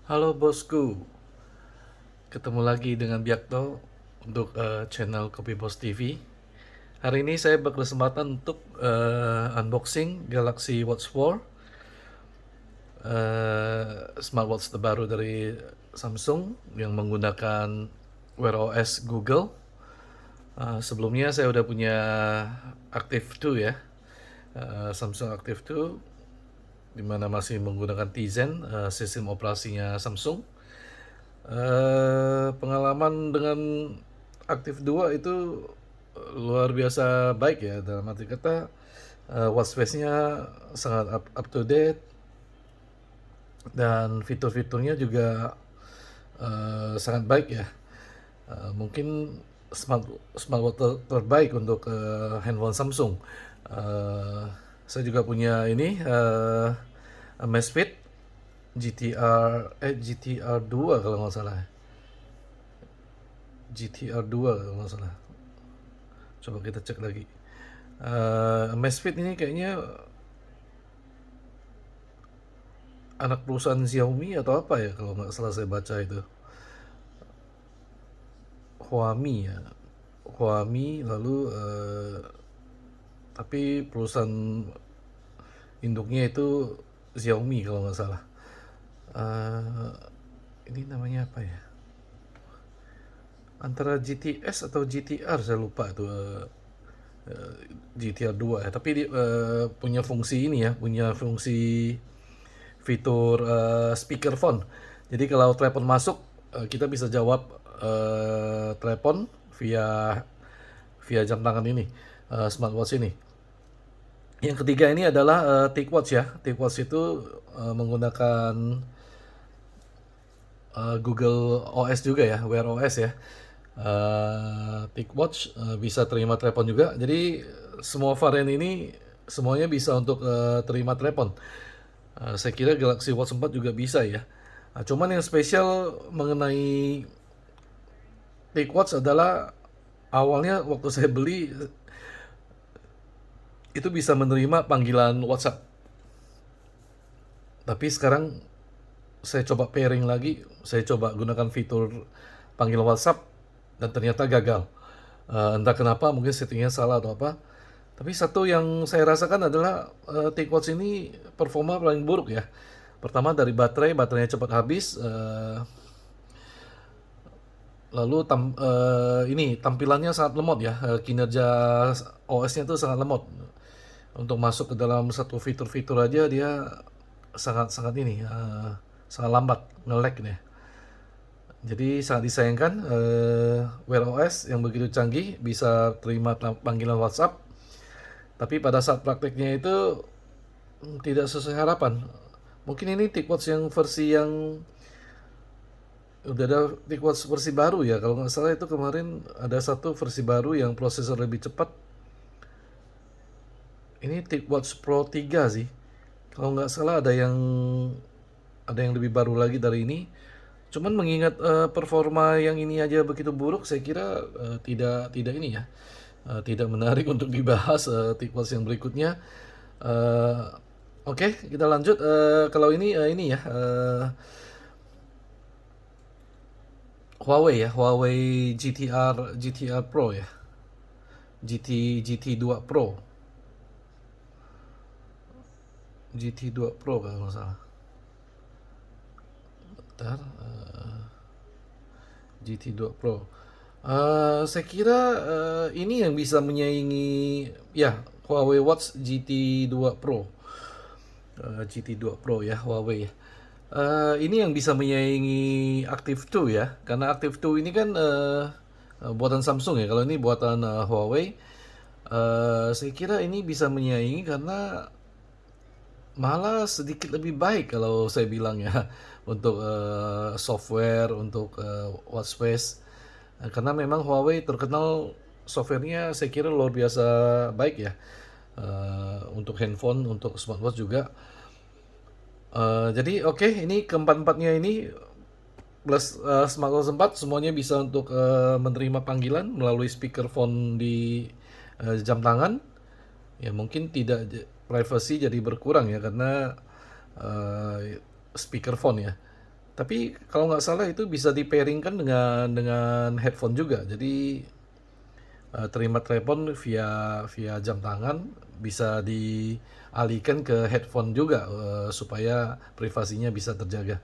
Halo bosku, ketemu lagi dengan Biakto untuk channel Kopi Bos TV. Hari ini saya berkesempatan untuk unboxing Galaxy Watch 4, smartwatch terbaru dari Samsung yang menggunakan Wear OS Google. Sebelumnya saya udah punya Active 2 ya, Samsung Active 2, di mana masih menggunakan Tizen, sistem operasinya Samsung. Pengalaman dengan Aktif 2 itu luar biasa baik ya, dalam arti kata watch face-nya sangat up to date dan fitur-fiturnya juga sangat baik ya. Mungkin smartwatch terbaik untuk handphone Samsung. Eh, saya juga punya ini Amazfit GTR 2 kalau nggak salah. GTR 2 kalau nggak salah. Coba kita cek lagi. Amazfit ini kayaknya anak perusahaan Xiaomi atau apa ya kalau nggak salah saya baca itu. Huami ya. Huami lalu tapi perusahaan induknya itu Xiaomi kalau nggak salah. Eh, ini namanya apa ya? Antara GTS atau GTR saya lupa tuh. GTR 2 ya, tapi dia punya fungsi ini ya, punya fungsi fitur speakerphone. Jadi kalau telepon masuk, kita bisa jawab telepon via via jam tangan ini, smartwatch ini. Yang ketiga ini adalah TicWatch ya. TicWatch itu menggunakan Google OS juga ya, Wear OS ya. TicWatch bisa terima telepon juga. Jadi semua varian ini semuanya bisa untuk terima telepon. Saya kira Galaxy Watch 4 juga bisa ya. Cuman yang spesial mengenai TicWatch adalah awalnya waktu saya beli itu bisa menerima panggilan WhatsApp. Tapi sekarang saya coba pairing lagi, saya coba gunakan fitur panggilan WhatsApp dan ternyata gagal. Entah kenapa, mungkin settingnya salah atau apa. Tapi satu yang saya rasakan adalah TicWatch ini performa paling buruk ya. Pertama dari baterainya cepat habis. Lalu ini tampilannya sangat lemot ya, kinerja OS-nya itu sangat lemot. Untuk masuk ke dalam satu fitur-fitur aja dia sangat ini, sangat lambat, nge-lag nih. Jadi sangat disayangkan Wear OS yang begitu canggih bisa terima panggilan WhatsApp, tapi pada saat prakteknya itu tidak sesuai harapan. Mungkin ini TicWatch yang versi yang udah ada TicWatch versi baru ya. Kalau nggak salah itu kemarin ada satu versi baru yang prosesor lebih cepat. Ini TicWatch Pro 3 sih. Kalau nggak salah ada yang lebih baru lagi dari ini. Cuman mengingat performa yang ini aja begitu buruk, saya kira tidak ini ya, tidak menarik untuk dibahas TicWatch yang berikutnya. Eh, Oke, kita lanjut. Kalau ini ya, Huawei ya, Huawei GTR Pro ya, GT2 Pro, GT2 Pro kalau nggak salah. Bentar, GT2 Pro. Saya kira ini yang bisa menyaingi ya Huawei Watch GT2 Pro. GT2 Pro ya Huawei ya. Ini yang bisa menyaingi Active 2 ya. Karena Active 2 ini kan buatan Samsung ya. Kalau ini buatan Huawei. Saya kira ini bisa menyaingi karena malah sedikit lebih baik kalau saya bilang ya untuk software, untuk watchface. Karena memang Huawei terkenal softwarenya saya kira luar biasa baik ya. Untuk handphone, untuk smartwatch juga. Jadi oke, ini keempat-empatnya ini plus smartwatch 4 semuanya bisa untuk menerima panggilan melalui speakerphone di jam tangan. Ya mungkin tidak privacy jadi berkurang ya karena speakerphone ya. Tapi kalau nggak salah itu bisa di pairingkan dengan headphone juga. Jadi terima telepon via via jam tangan bisa dialihkan ke headphone juga supaya privasinya bisa terjaga.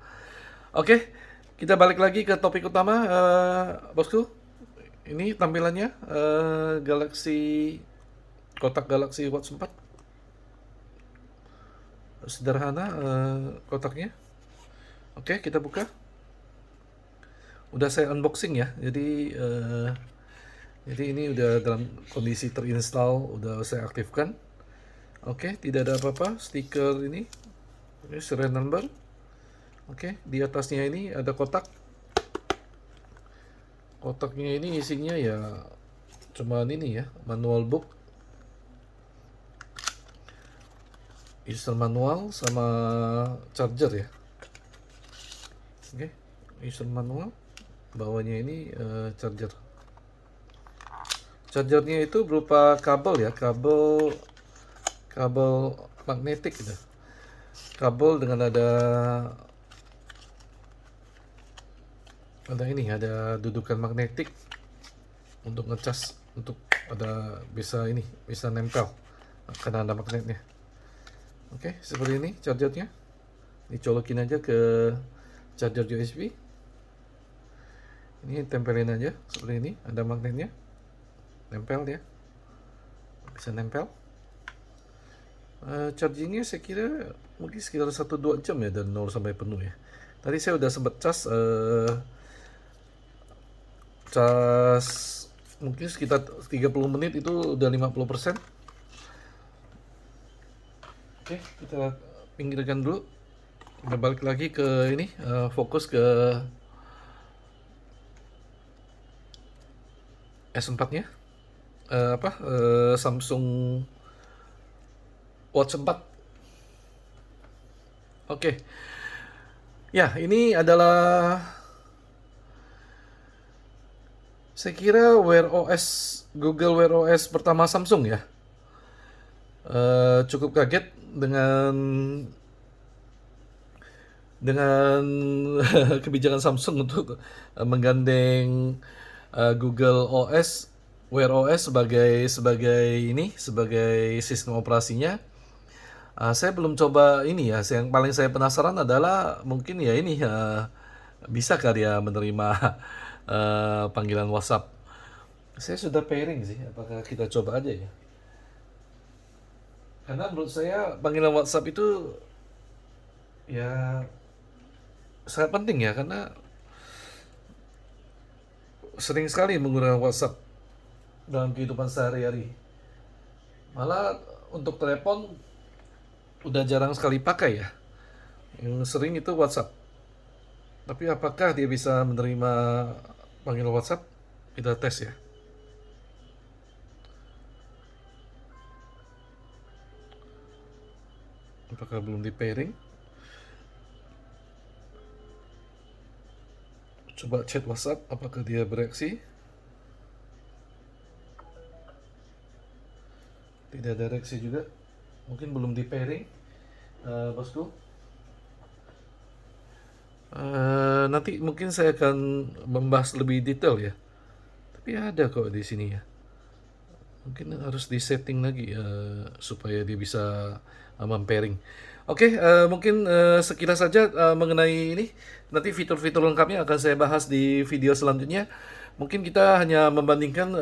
Oke, kita balik lagi ke topik utama, bosku. Ini tampilannya Galaxy kotak Galaxy Watch 4 sederhana kotaknya. Oke, kita buka. Udah saya unboxing ya. Jadi ini udah dalam kondisi terinstall, udah saya aktifkan. Oke, tidak ada apa-apa. Stiker ini serial number. Oke, di atasnya ini ada kotak. Kotaknya ini isinya ya cuman ini ya, manual book, user manual sama charger ya. Oke, user manual. Bawahnya ini charger. Chargernya itu berupa kabel ya, kabel magnetik gitu. Kabel dengan ada dudukan magnetik untuk ngecas, untuk bisa nempel karena ada magnetnya. Oke, seperti ini chargernya. Dicolokin aja ke charger USB. Ini tempelin aja seperti ini, ada magnetnya. Nempel dia. Bisa nempel. Chargingnya saya kira mungkin sekitar 1-2 jam ya dari 0 sampai penuh ya. Tadi saya udah sempat cas mungkin sekitar 30 menit itu udah 50%. Oke, kita pinggirkan dulu. Kita balik lagi ke ini, fokus ke S4-nya. Samsung Watch 4. Oke. Ya, ini adalah saya kira Wear OS, Google Wear OS pertama Samsung ya. Cukup kaget dengan kebijakan Samsung untuk menggandeng Google OS, Wear OS sebagai sistem operasinya. Saya belum coba ini ya. Yang paling saya penasaran adalah mungkin ya ini bisa kali ya menerima panggilan WhatsApp. Saya sudah pairing sih. Apakah kita coba aja ya? Karena menurut saya panggilan WhatsApp itu ya sangat penting ya, karena sering sekali menggunakan WhatsApp dalam kehidupan sehari-hari. Malah untuk telepon udah jarang sekali pakai ya. Yang sering itu WhatsApp. Tapi apakah dia bisa menerima panggilan WhatsApp? Kita tes ya. Apakah belum di pairing? Coba chat WhatsApp, apakah dia bereaksi? Tidak ada reaksi juga. Mungkin belum di pairing, bosku. Nanti mungkin saya akan membahas lebih detail ya. Tapi ada kok di sini ya. Mungkin harus di setting lagi supaya dia bisa mempairing. Oke, mungkin sekilas saja mengenai ini. Nanti fitur-fitur lengkapnya akan saya bahas di video selanjutnya. Mungkin kita hanya membandingkan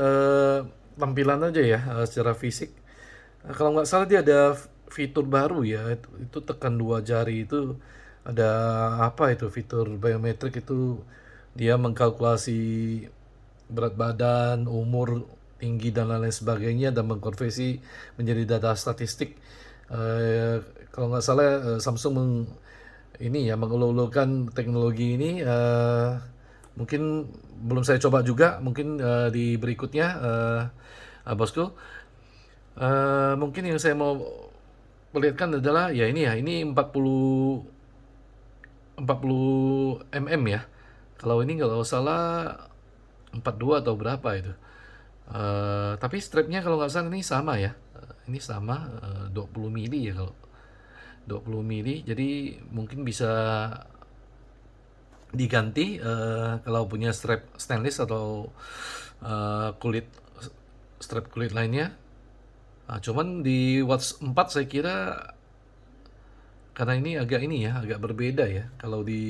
tampilan aja ya secara fisik. Kalau nggak salah dia ada fitur baru ya. Itu tekan 2 jari itu ada apa itu, fitur biometrik itu, dia mengkalkulasi berat badan, umur, tinggi dan lain-lain sebagainya dan mengkonversi menjadi data statistik. Kalau nggak salah Samsung ini ya mengulur-ulurkan teknologi ini. Mungkin belum saya coba juga, mungkin di berikutnya bosku. Mungkin yang saya mau perlihatkan adalah ya ini 40 mm ya. Kalau ini kalau salah 42 atau berapa itu. Tapi strapnya kalau nggak salah ini sama ya. Ini sama 20 mili ya, kalau 20 mili. Jadi mungkin bisa diganti kalau punya strap stainless atau kulit strap kulit lainnya. Cuman di Watch 4 saya kira karena ini agak berbeda ya. Kalau di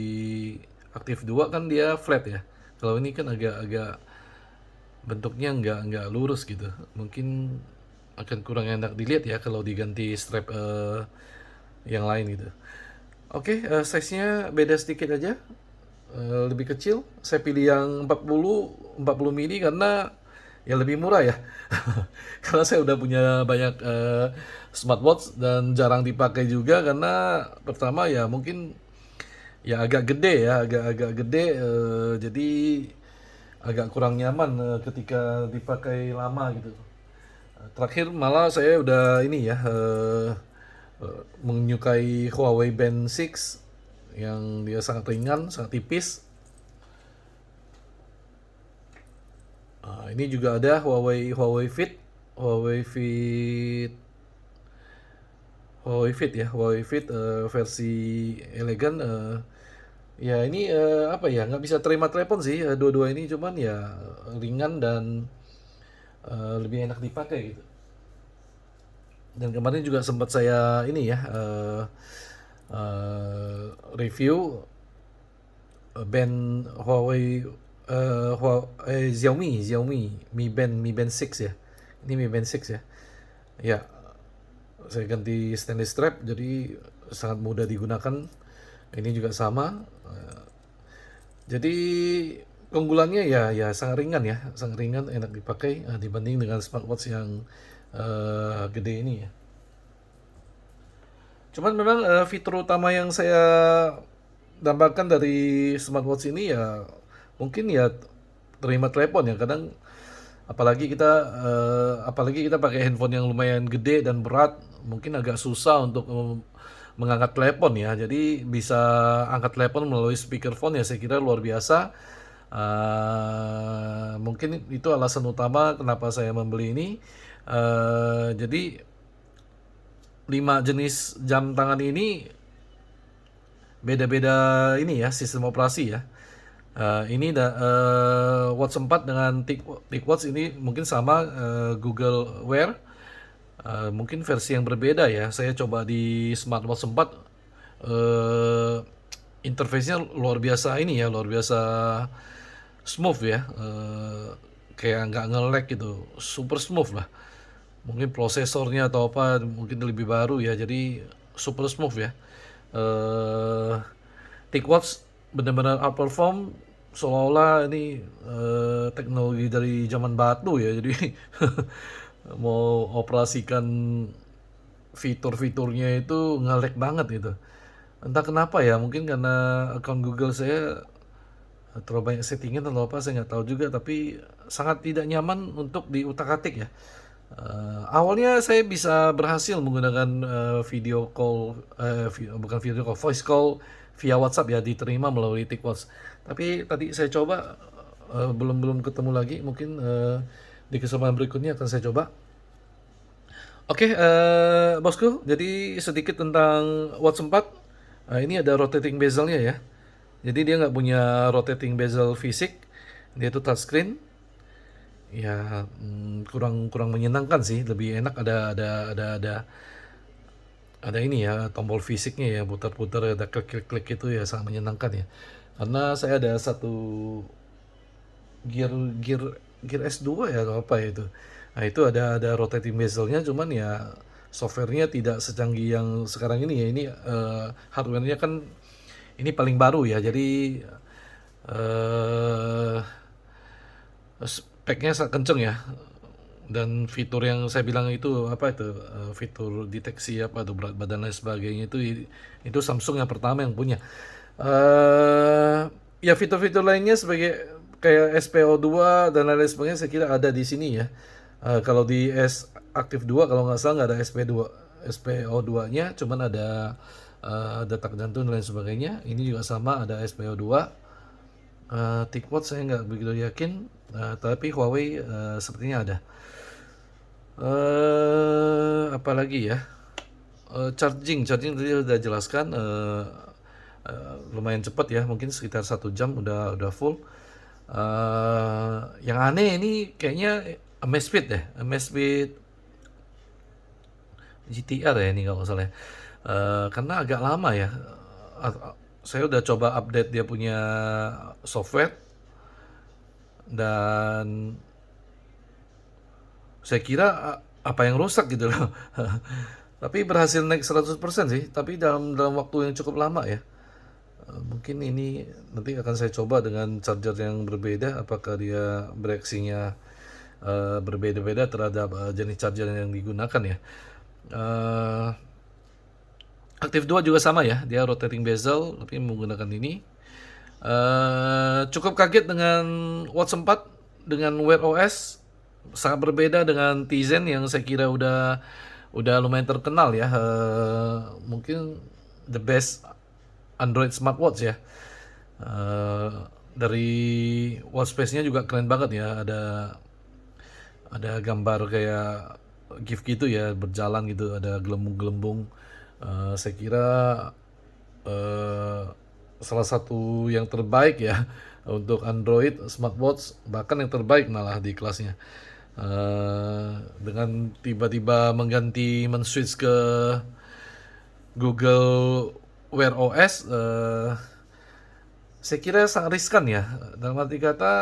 Active 2 kan dia flat ya. Kalau ini kan agak-agak bentuknya nggak lurus gitu. Mungkin akan kurang enak dilihat ya kalau diganti strap yang lain gitu. Oke, size-nya beda sedikit aja. Lebih kecil. Saya pilih yang 40 mili karena ya lebih murah ya. Karena saya udah punya banyak smartwatch dan jarang dipakai juga karena pertama ya mungkin ya agak gede ya, agak-agak gede, jadi agak kurang nyaman ketika dipakai lama gitu. Terakhir malah saya udah ini ya menyukai Huawei Band 6 yang dia sangat ringan, sangat tipis. Ini juga ada Huawei Fit, Huawei Fit, Huawei Fit versi elegan. Ya ini apa ya, nggak bisa terima telepon sih dua-dua ini, cuman ya ringan dan lebih enak dipakai gitu. Dan kemarin juga sempat saya ini ya review band Huawei Xiaomi Mi Band 6 ya. Ini Mi Band 6 ya. Ya, saya ganti stainless strap jadi sangat mudah digunakan. Ini juga sama. Jadi keunggulannya ya sangat ringan ya, sangat ringan, enak dipakai dibanding dengan smartwatch yang gede ini ya. Cuman memang fitur utama yang saya dambakan dari smartwatch ini ya mungkin ya terima telepon ya. Kadang apalagi kita pakai handphone yang lumayan gede dan berat, mungkin agak susah untuk mengangkat telepon ya. Jadi bisa angkat telepon melalui speakerphone ya, saya kira luar biasa. Mungkin itu alasan utama kenapa saya membeli ini. Jadi 5 jenis jam tangan ini beda-beda ini ya sistem operasi ya. Watch 4 dengan TicWatch ini mungkin sama Google Wear. Mungkin versi yang berbeda ya. Saya coba di smartwatch 4 interface-nya luar biasa ini ya, luar biasa smooth ya. Kayak nggak nge-lag gitu, super smooth lah. Mungkin prosesornya atau apa mungkin lebih baru ya, jadi super smooth ya. eh TicWatch benar-benar outperform, seolah-olah ini teknologi dari zaman batu ya. Jadi mau operasikan fitur-fiturnya itu nge-lag banget gitu. Entah kenapa ya, mungkin karena akun Google saya terlalu banyak settingan atau apa saya nggak tahu juga, tapi sangat tidak nyaman untuk diutak-atik ya. Awalnya saya bisa berhasil menggunakan video call, bukan video call, voice call via WhatsApp ya, diterima melalui TicWatch. Tapi tadi saya coba belum belum ketemu lagi. Mungkin di kesempatan berikutnya akan saya coba. Oke, bosku. Jadi sedikit tentang Watch 4. Ini ada rotating bezelnya ya. Jadi dia nggak punya rotating bezel fisik. Dia itu touchscreen. Ya kurang kurang menyenangkan sih. Lebih enak ada ini ya, tombol fisiknya ya, putar-putar, ada klik-klik itu ya, sangat menyenangkan ya. Karena saya ada satu gear gear gear S2 ya atau apa ya itu. Nah, itu ada rotating bezelnya, cuman ya softwarenya tidak secanggih yang sekarang ini ya. Ini hardwarenya kan ini paling baru ya. Jadi eh speknya sangat kenceng ya. Dan fitur yang saya bilang itu apa itu fitur deteksi apa tuh berat badan dan sebagainya itu Samsung yang pertama yang punya. Ya fitur-fitur lainnya sebagai kayak SPO2 dan lain-lain sebagainya saya kira ada di sini ya. Kalau di Active 2 kalau nggak salah nggak ada SPO2-nya, cuman ada detak jantung dan lain sebagainya. Ini juga sama ada SPO2. TicWatch saya nggak begitu yakin, tapi Huawei sepertinya ada. Apalagi ya, charging tadi sudah jelaskan. lumayan cepat ya, mungkin sekitar 1 jam udah full. Yang aneh ini kayaknya Amazfit deh, Amazfit GTR ya ini kalau nggak salah ya. Karena agak lama ya. Saya udah coba update dia punya software dan saya kira apa yang rusak gitu loh. Tapi berhasil naik 100% sih, tapi dalam waktu yang cukup lama ya. Mungkin ini nanti akan saya coba dengan charger yang berbeda, apakah dia bereaksinya berbeda-beda terhadap jenis charger yang digunakan ya. Uh, Active 2 juga sama ya, dia rotating bezel tapi menggunakan ini. Cukup kaget dengan Watch 4 dengan Wear OS, sangat berbeda dengan Tizen yang saya kira udah lumayan terkenal ya. Mungkin the best Android smartwatch ya. Dari watch face-nya juga keren banget ya, ada gambar kayak GIF gitu ya, berjalan gitu, ada gelembung-gelembung. Saya kira salah satu yang terbaik ya untuk Android smartwatch, bahkan yang terbaik malah di kelasnya. Dengan tiba-tiba men-switch ke Google Wear OS, saya kira sangat riskan ya. Dalam arti kata,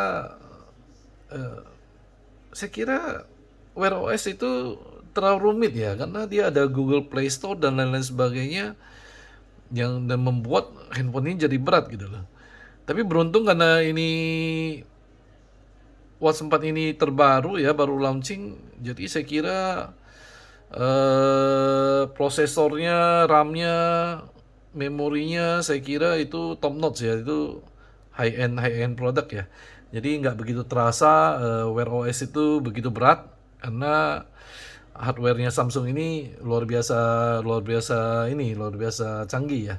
saya kira Wear OS itu terlalu rumit ya, karena dia ada Google Play Store dan lain-lain sebagainya dan membuat handphone ini jadi berat gitu loh. Tapi beruntung karena ini Watch 4 ini terbaru ya, baru launching, jadi saya kira prosesornya, RAM-nya, memorinya saya kira itu top notch ya, itu high end produk ya. Jadi nggak begitu terasa Wear OS itu begitu berat karena hardware-nya Samsung ini luar biasa canggih ya.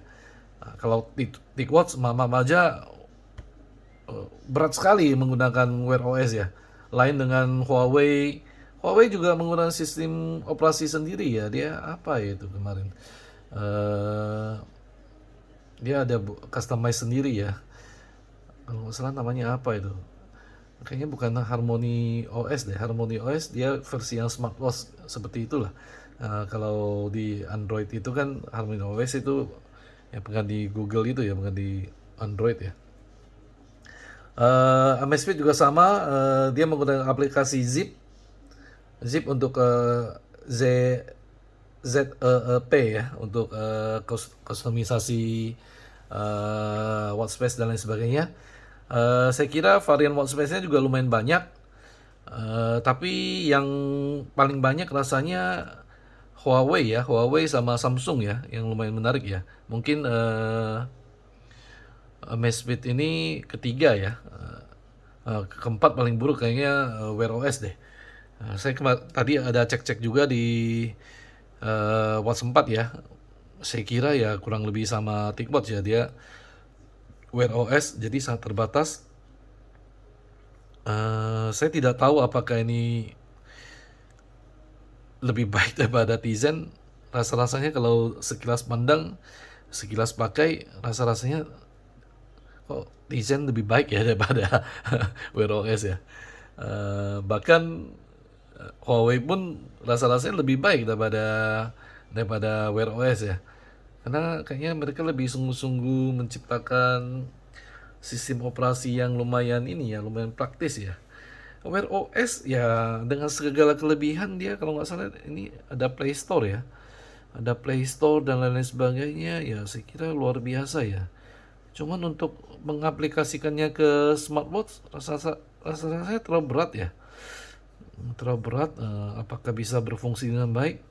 Nah, kalau TicWatch mama aja berat sekali menggunakan Wear OS ya. Lain dengan Huawei. Huawei juga menggunakan sistem operasi sendiri ya. Dia apa ya itu kemarin? Dia ada customize sendiri ya. Kalau nggak salah namanya apa itu? Kayaknya bukan Harmony OS deh. Harmony OS dia versi yang smartwatch seperti itulah. Kalau di Android itu kan Harmony OS itu yang bukan di Google itu ya, bukan di Android ya. Amazfit juga sama, dia menggunakan aplikasi Zip untuk Z ZEP ya, untuk kustomisasi watch face dan lain sebagainya. Saya kira varian watch face-nya juga lumayan banyak, tapi yang paling banyak rasanya Huawei sama Samsung ya, yang lumayan menarik ya. Mungkin Amazfit ini ketiga ya. Keempat paling buruk kayaknya Wear OS deh. Saya tadi ada cek-cek juga di Watch 4 ya. Saya kira ya kurang lebih sama TicWatch ya, dia Wear OS jadi sangat terbatas. Saya tidak tahu apakah ini lebih baik daripada Tizen. Rasa-rasanya kalau sekilas pandang, sekilas pakai, rasa-rasanya kok Tizen lebih baik ya daripada Wear OS ya. Bahkan Huawei pun rasa-rasanya lebih baik daripada Wear OS ya. Karena kayaknya mereka lebih sungguh-sungguh menciptakan sistem operasi yang lumayan lumayan praktis ya. Wear OS ya dengan segala kelebihan dia, kalau nggak salah ini ada Play Store ya. Ada Play Store dan lain-lain sebagainya ya, saya kira luar biasa ya. Cuman untuk mengaplikasikannya ke smartwatch rasanya terlalu berat ya. Terlalu berat, apakah bisa berfungsi dengan baik?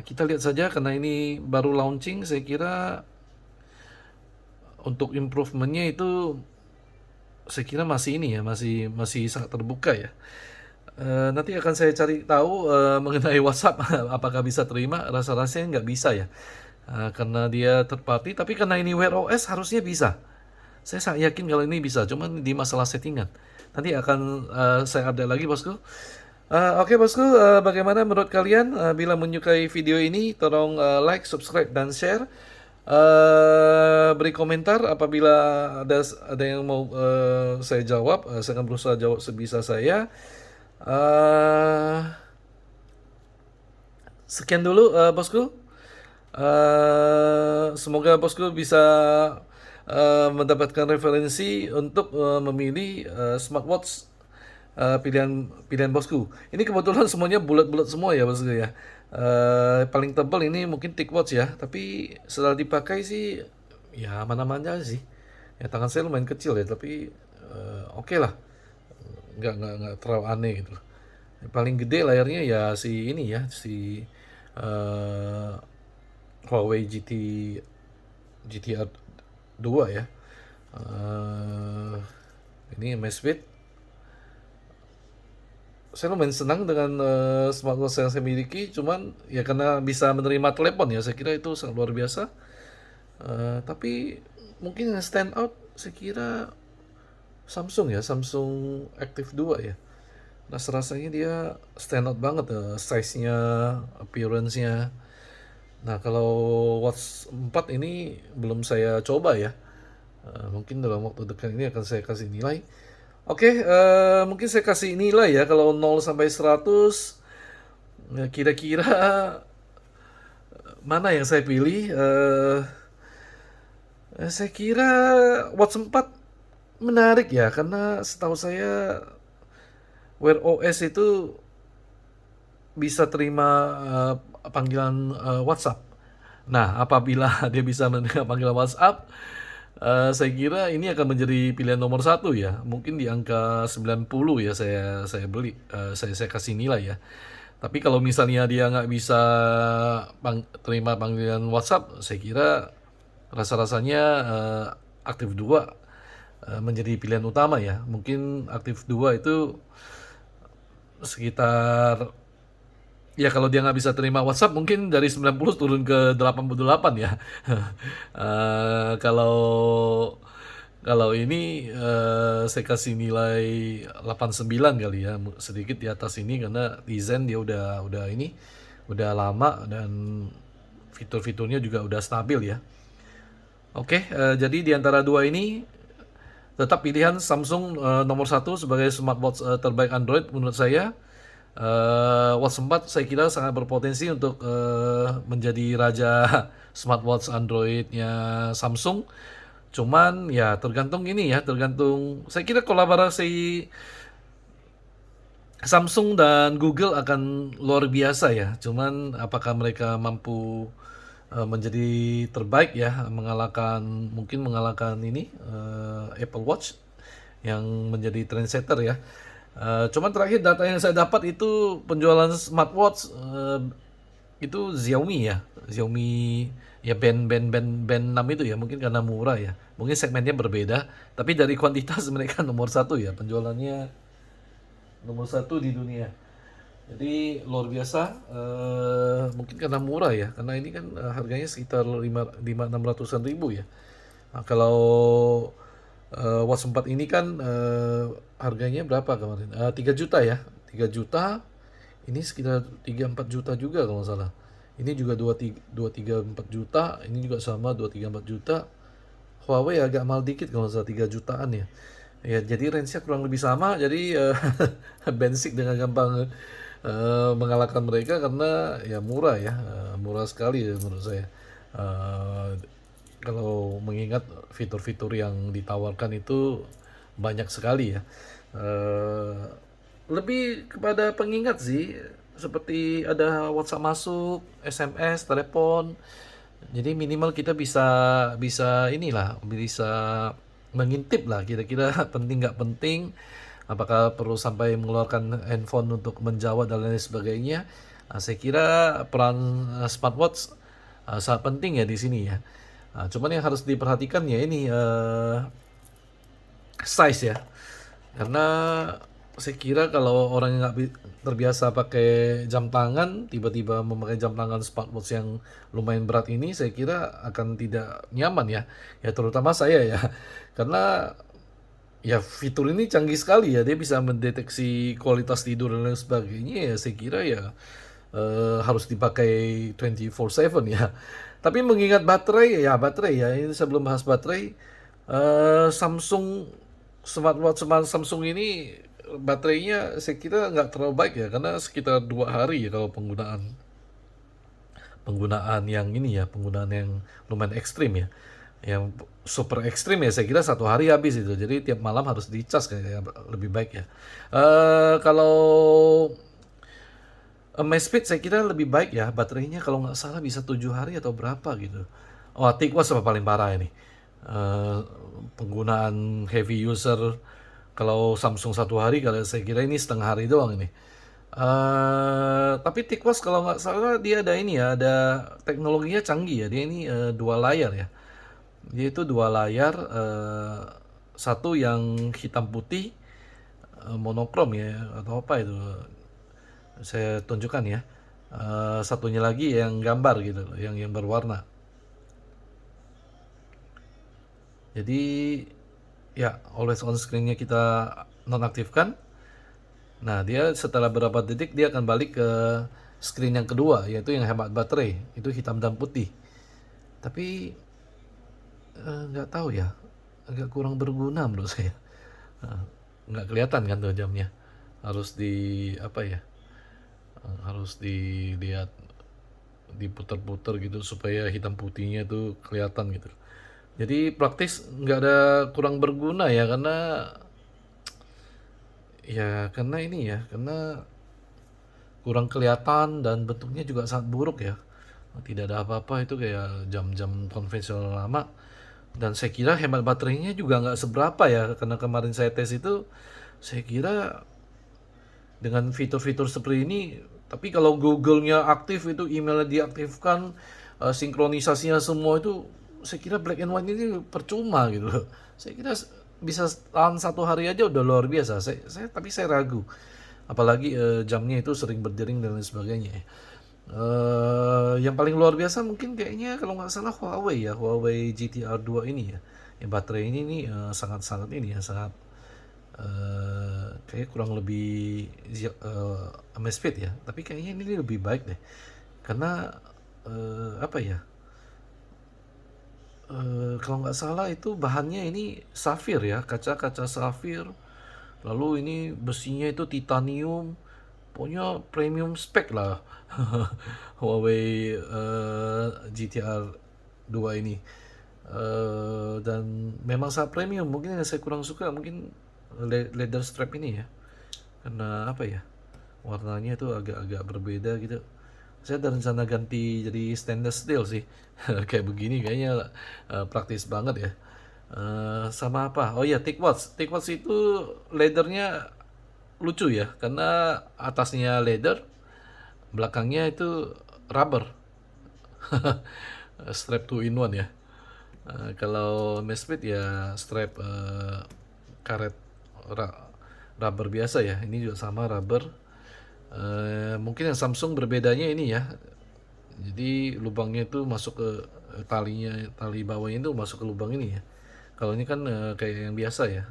Kita lihat saja karena ini baru launching, saya kira untuk improvementnya itu saya kira masih masih sangat terbuka ya. Nanti akan saya cari tahu mengenai WhatsApp apakah bisa terima. Rasa-rasanya nggak bisa ya, karena dia third party. Tapi karena ini Wear OS harusnya bisa. Saya sangat yakin kalau ini bisa, cuman di masalah settingan. Nanti akan saya update lagi bosku. Oke bosku, bagaimana menurut kalian? Bila menyukai video ini, tolong like, subscribe, dan share. Beri komentar apabila ada yang mau saya jawab. Saya akan berusaha jawab sebisa saya. Eh, Sekian dulu bosku. Semoga bosku bisa mendapatkan referensi untuk memilih smartwatch pilihan pilihan bosku. Ini kebetulan semuanya bulat-bulat semua ya bosku ya. Paling tebal ini mungkin TicWatch ya, tapi setelah dipakai sih ya aman-aman aja sih. Ya tangan saya lumayan kecil ya, tapi oke lah, nggak terlalu aneh gitu. Yang paling gede layarnya ya si ini ya, si eh, Huawei GTR 2 ya. Eh, ini Amazfit. Saya lumayan senang dengan smartwatch yang saya miliki, cuman ya karena bisa menerima telepon ya, saya kira itu sangat luar biasa. Tapi mungkin yang stand out, saya kira Samsung ya, Samsung Active 2 ya. Rasa-rasanya dia stand out banget, size-nya, appearance-nya. Nah, kalau Watch 4 ini belum saya coba ya. Mungkin dalam waktu dekat ini akan saya kasih nilai. Oke, mungkin saya kasih nilai ya kalau 0 sampai 100. Ya, kira-kira mana yang saya pilih? Saya kira Watch 4 menarik ya, karena setahu saya Wear OS itu bisa terima panggilan WhatsApp. Nah, apabila dia bisa menerima panggilan WhatsApp, saya kira ini akan menjadi pilihan nomor satu ya. Mungkin di angka 90 ya saya beli, saya kasih nilai ya. Tapi kalau misalnya dia nggak bisa terima panggilan WhatsApp, saya kira rasa-rasanya Aktif 2 menjadi pilihan utama ya. Mungkin Aktif 2 itu sekitar, ya kalau dia nggak bisa terima WhatsApp mungkin dari 90 turun ke 88 ya. Kalau kalau ini saya kasih nilai 89 kali ya, sedikit di atas ini karena desain dia udah ini udah lama dan fitur-fiturnya juga udah stabil ya. Oke, jadi di antara dua ini tetap pilihan Samsung nomor satu sebagai smartwatch terbaik Android menurut saya. Watch 4 saya kira sangat berpotensi untuk menjadi raja smartwatch Androidnya Samsung. Cuman ya tergantung ini ya, tergantung, saya kira kolaborasi Samsung dan Google akan luar biasa ya. Cuman apakah mereka mampu menjadi terbaik ya, mungkin mengalahkan ini Apple Watch yang menjadi trendsetter ya. Cuman terakhir data yang saya dapat itu penjualan smartwatch itu Xiaomi ya, Xiaomi ya band 6 itu ya, mungkin karena murah ya, mungkin segmennya berbeda, tapi dari kuantitas mereka nomor satu ya, penjualannya nomor satu di dunia. Jadi luar biasa, mungkin karena murah ya, karena ini kan harganya sekitar 5-600an ribu ya. Nah, kalau Watch 4 ini kan harganya berapa kemarin? 3 juta ya. 3 juta. Ini sekitar 3-4 juta juga kalau nggak salah. Ini juga 2-3-4 juta. Ini juga sama 2-3-4 juta. Huawei agak mahal dikit kalau nggak salah, 3 jutaan ya. Ya, jadi range-nya kurang lebih sama. Jadi Basic dengan gampang mengalahkan mereka karena ya murah ya. Murah sekali ya menurut saya. Eh, Kalau mengingat fitur-fitur yang ditawarkan itu banyak sekali ya. Eh, Lebih kepada pengingat sih, seperti ada WhatsApp masuk, SMS, telepon. Jadi minimal kita bisa bisa inilah, bisa mengintip lah kira-kira penting nggak penting, apakah perlu sampai mengeluarkan handphone untuk menjawab dan lain sebagainya. Saya kira peran smartwatch sangat penting ya di sini ya. Cuman yang harus diperhatikan ya ini size ya, karena saya kira kalau orang yang nggak terbiasa pakai jam tangan, tiba-tiba memakai jam tangan smartwatch yang lumayan berat ini, saya kira akan tidak nyaman ya. Ya terutama saya ya, karena ya fitur ini canggih sekali ya, dia bisa mendeteksi kualitas tidur dan lain sebagainya ya, saya kira ya harus dipakai 24/7 ya. Tapi mengingat baterai ya, ini sebelum bahas baterai, Samsung smartwatch Samsung ini baterainya saya kira nggak terlalu baik ya, karena sekitar 2 hari ya kalau penggunaan penggunaan yang ini ya, penggunaan yang lumayan ekstrim ya. Yang super ekstrim ya saya kira 1 hari habis itu. Jadi tiap malam harus dicas kayak lebih baik ya. Kalau Amazfit saya kira lebih baik ya, baterainya kalau nggak salah bisa 7 hari atau berapa gitu. Oh, TicWatch apa paling parah ini. Eh, Penggunaan heavy user, kalau Samsung 1 hari, kalau saya kira ini setengah hari doang ini. Tapi TicWatch kalau nggak salah dia ada ini ya, ada teknologinya canggih ya. Dia ini dua layar ya. Dia itu dua layar, satu yang hitam putih, monokrom ya atau apa itu, saya tunjukkan ya. Satunya lagi yang gambar gitu loh, yang berwarna. Jadi ya always on screen-nya kita nonaktifkan. Nah, dia setelah beberapa detik dia akan balik ke screen yang kedua, yaitu yang hemat baterai, itu hitam dan putih. Tapi nggak tahu ya, agak kurang berguna menurut saya. Nah, nggak kelihatan kan tuh jamnya. Harus di apa ya? Harus dilihat, diputar-putar gitu supaya hitam putihnya itu kelihatan gitu. Jadi praktis nggak ada, kurang berguna ya, karena ini ya, karena kurang kelihatan dan bentuknya juga sangat buruk ya. Tidak ada apa-apa, itu kayak jam-jam konvensional lama. Dan saya kira hemat baterainya juga nggak seberapa ya, karena kemarin saya tes itu, saya kira dengan fitur-fitur seperti ini, tapi kalau Google-nya aktif, itu emailnya diaktifkan, sinkronisasinya semua itu, saya kira black and white ini percuma gitu loh. Saya kira bisa tahan 1 hari aja udah luar biasa. Tapi saya ragu, apalagi jamnya itu sering berdering dan lain sebagainya ya. Yang paling luar biasa mungkin kayaknya kalau nggak salah Huawei ya, Huawei GTR 2 ini ya. Yang baterai ini nih sangat-sangat ini ya, sangat kayak kurang lebih Amazfit ya. Tapi kayaknya ini lebih baik deh. Karena apa ya? Kalau nggak salah itu bahannya ini safir ya, kaca-kaca safir. Lalu ini besinya itu titanium. Pokoknya premium spec lah. Huawei GTR 2 ini. Dan memang sangat premium. Mungkin yang saya kurang suka mungkin leather strap ini ya. Karena apa ya? Warnanya itu agak-agak berbeda gitu. Saya ada rencana ganti jadi stainless steel sih. Kayak begini kayaknya praktis banget ya. Sama apa? Oh iya, TicWatch. TicWatch itu leathernya lucu ya, karena atasnya leather, belakangnya itu rubber. Strap 2 in 1 ya. Kalau Mesfit ya strap karet rubber biasa ya. Ini juga sama rubber. Mungkin yang Samsung berbedanya ini ya. Jadi lubangnya itu masuk ke tali bawahnya itu masuk ke lubang ini ya. Kalau ini kan kayak yang biasa ya,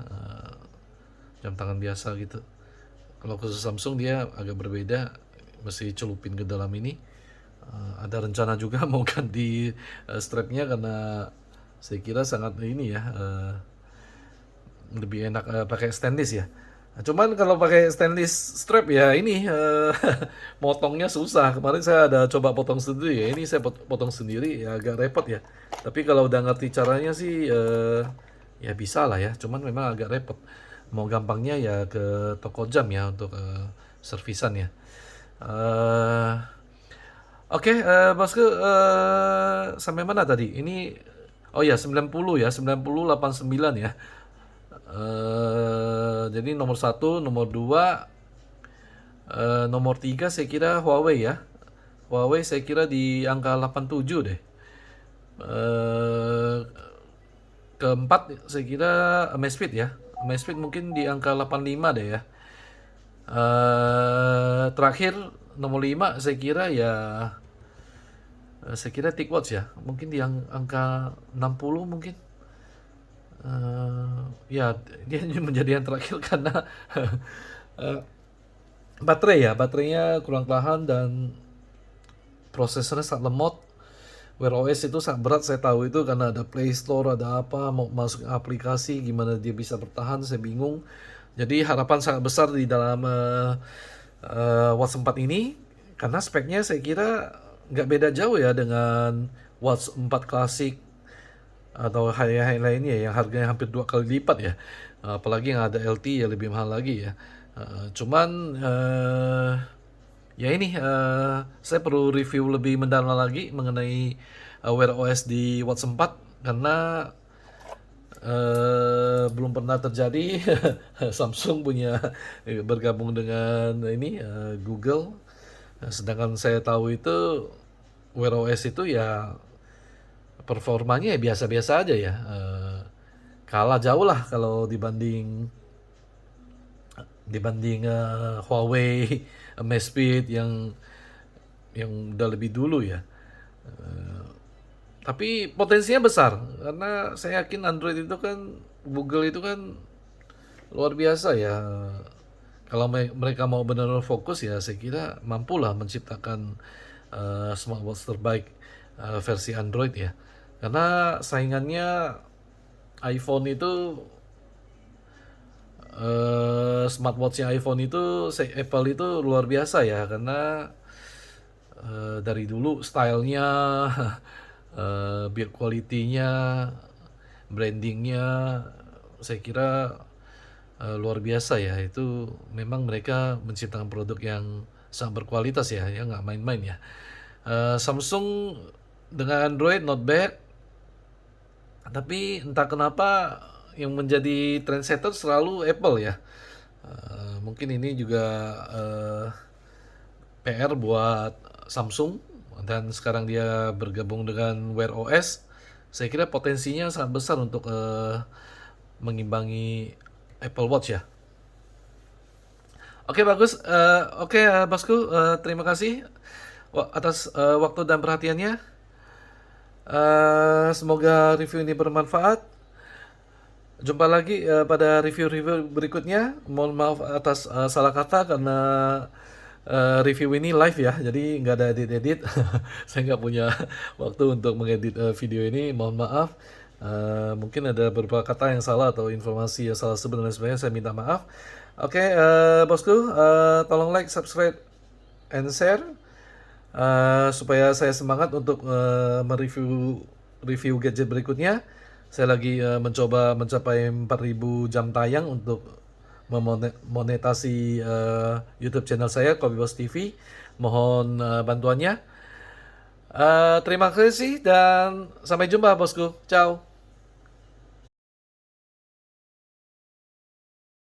jam tangan biasa gitu. Kalau khusus Samsung dia agak berbeda, mesti celupin ke dalam ini. Ada rencana juga mau ganti strapnya, karena saya kira sangat ini ya, lebih enak pakai stainless ya. Nah, cuman kalau pakai stainless strap ya ini motongnya susah. Kemarin saya ada coba potong sendiri ya. Ini saya potong sendiri ya, agak repot ya. Tapi kalau udah ngerti caranya sih ya bisa lah ya. Cuman memang agak repot. Mau gampangnya ya ke toko jam ya untuk servisan ya. Eh, Oke, Bosku, sampai mana tadi? Ini, oh ya 90 ya, 90 89 ya. Jadi nomor satu, nomor dua, nomor tiga saya kira Huawei ya. Huawei saya kira di angka 87 deh. Eh, Keempat saya kira Amazfit ya. Amazfit mungkin di angka 85 deh ya. Terakhir nomor 5 saya kira ya, saya kira TicWatch ya. Mungkin di angka 60 mungkin. Ya dia menjadi yang terakhir karena eh, baterainya kurang tahan dan prosesornya sangat lemot. Wear OS itu sangat berat, saya tahu itu karena ada Play Store, ada apa, mau masuk aplikasi, gimana dia bisa bertahan, saya bingung. Jadi harapan sangat besar di dalam Watch 4 ini, karena speknya saya kira nggak beda jauh ya dengan Watch 4 klasik atau high lainnya yang harganya hampir 2 kali lipat ya. Apalagi yang ada LT ya lebih mahal lagi ya. Cuman ya ini saya perlu review lebih mendalam lagi mengenai Wear OS di Watch 4 karena belum pernah terjadi Samsung punya bergabung dengan ini Google. Sedangkan saya tahu itu Wear OS itu ya performanya ya biasa-biasa aja ya. Kalah jauh lah kalau dibanding dibanding Huawei Amazfit yang udah lebih dulu ya. Tapi potensinya besar karena saya yakin Android itu kan Google itu kan luar biasa ya. Kalau mereka mau benar-benar fokus ya saya kira mampulah menciptakan smartwatch terbaik versi Android ya. Karena saingannya iPhone itu smartwatchnya iPhone itu Apple itu luar biasa ya karena dari dulu stylenya, build quality-nya, brandingnya, saya kira luar biasa ya. Itu memang mereka menciptakan produk yang sangat berkualitas ya, ya nggak main-main ya. Samsung dengan Android not bad, tapi entah kenapa yang menjadi trendsetter selalu Apple ya. Mungkin ini juga PR buat Samsung dan sekarang dia bergabung dengan Wear OS. Saya kira potensinya sangat besar untuk mengimbangi Apple Watch ya. Oke bagus, oke Bosku, terima kasih atas waktu dan perhatiannya. Semoga review ini bermanfaat. Jumpa lagi pada review-review berikutnya. Mohon maaf atas salah kata karena review ini live ya, jadi nggak ada edit-edit. Saya nggak punya waktu untuk mengedit video ini. Mohon maaf. Mungkin ada beberapa kata yang salah atau informasi yang salah sebenarnya saya minta maaf. Oke, bosku, tolong like, subscribe, and share supaya saya semangat untuk review gadget berikutnya. Saya lagi mencoba mencapai 4.000 jam tayang untuk memonetasi YouTube channel saya Kobi Bos TV. Mohon bantuannya. Terima kasih dan sampai jumpa bosku. Ciao.